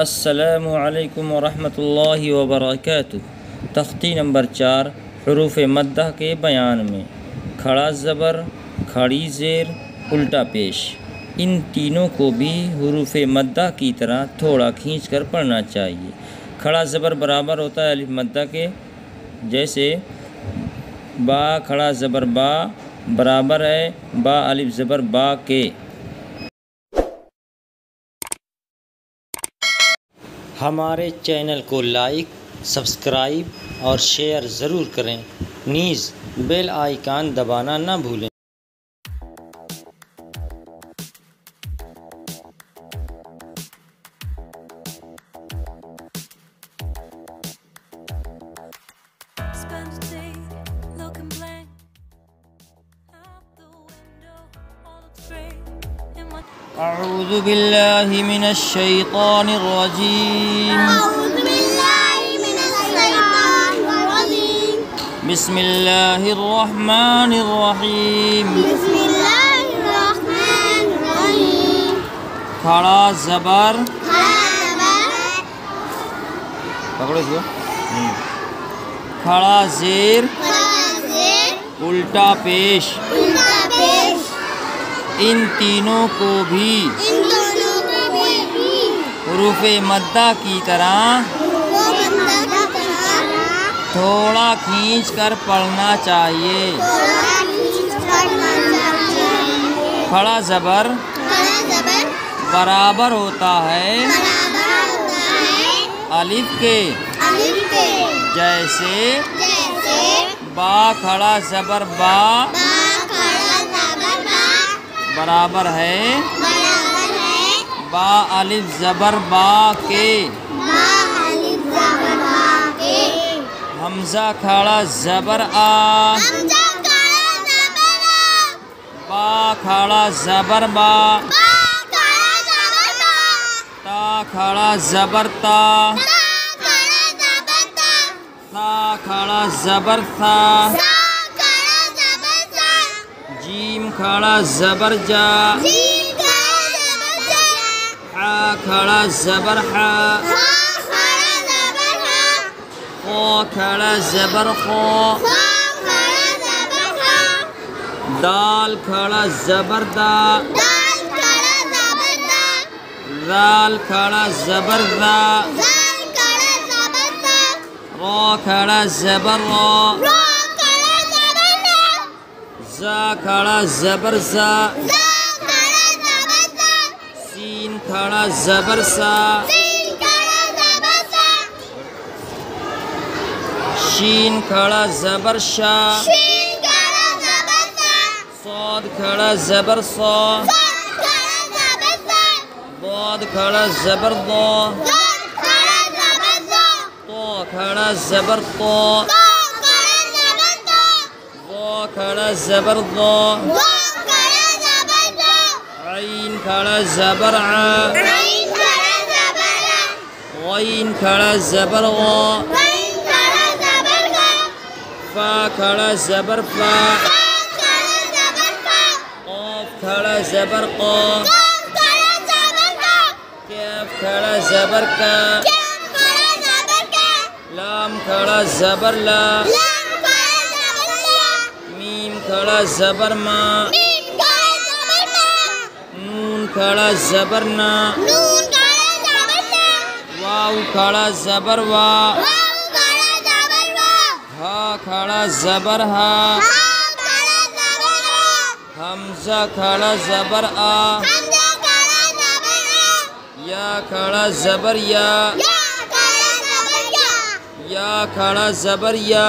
अस्सलामु अलैकुम वरहमतुल्लाहि वबरकातुह। तख्ती नंबर 4 हुरूफ मद्दा के बयान में खड़ा ज़बर, खड़ी ज़ेर, उल्टा पेश, इन तीनों को भी हुरूफ मद्दा की तरह थोड़ा खींचकर पढ़ना चाहिए। खड़ा ज़बर बराबर होता है अलिफ मद्दा के, जैसे बा खड़ा ज़बर बा बराबर है बा अलिफ ज़बर बा के। हमारे चैनल को लाइक, सब्सक्राइब और शेयर ज़रूर करें। नीज़ बेल आइकन दबाना ना भूलें। अऊज़ु बिल्लाहि मिनश शैतानिर रजीम। बिस्मिल्लाहिर रहमानिर रहीम। खड़ा ज़बर, पकड़ो इसको। खड़ा ज़ेर, उल्टा पेश, इन तीनों को भी हुरूफ मद्दा की तरह थोड़ा खींच कर पढ़ना चाहिए। खड़ा ज़बर बराबर होता है अलिफ के, जैसे बा खड़ा ज़बर बा बराबर है बा अलिफ ज़बर बा के। हमज़ा खड़ा ज़बर आ, बा खड़ा ज़बर बा, ता खड़ा ज़बर ता, था खड़ा ज़बर था, जीम खड़ा ज़बर जा, हा खड़ा ज़बर हा, खो खड़ा ज़बर खो, दाल खड़ा ज़बर दा, दाल खड़ा ज़बर दा, रो खड़ा ज़बर रो, ज़ा खड़ा ज़बर ज़ा, सीन खड़ा ज़बर सा, शीन खड़ा ज़बर शा, सौद खड़ा ज़बर सौ, बाद खड़ा ज़बर दो, तो खड़ा ज़बर तो, खड़ा ज़बर दो, आइन खड़ा ज़बर आ, गईन खड़ा ज़बर गो, फा खड़ा ज़बर फा, क़ाफ खड़ा ज़बर क़ा, कैफ खड़ा ज़बर का, लाम खड़ा ज़बर ला, खड़ा ज़बर मा, नून खड़ा ज़बर ना, वाव खड़ा ज़बर वा, हा खड़ा ज़बर हा, हमज़ा खड़ा ज़बर आ, या खड़ा ज़बर या, या खड़ा ज़बर या।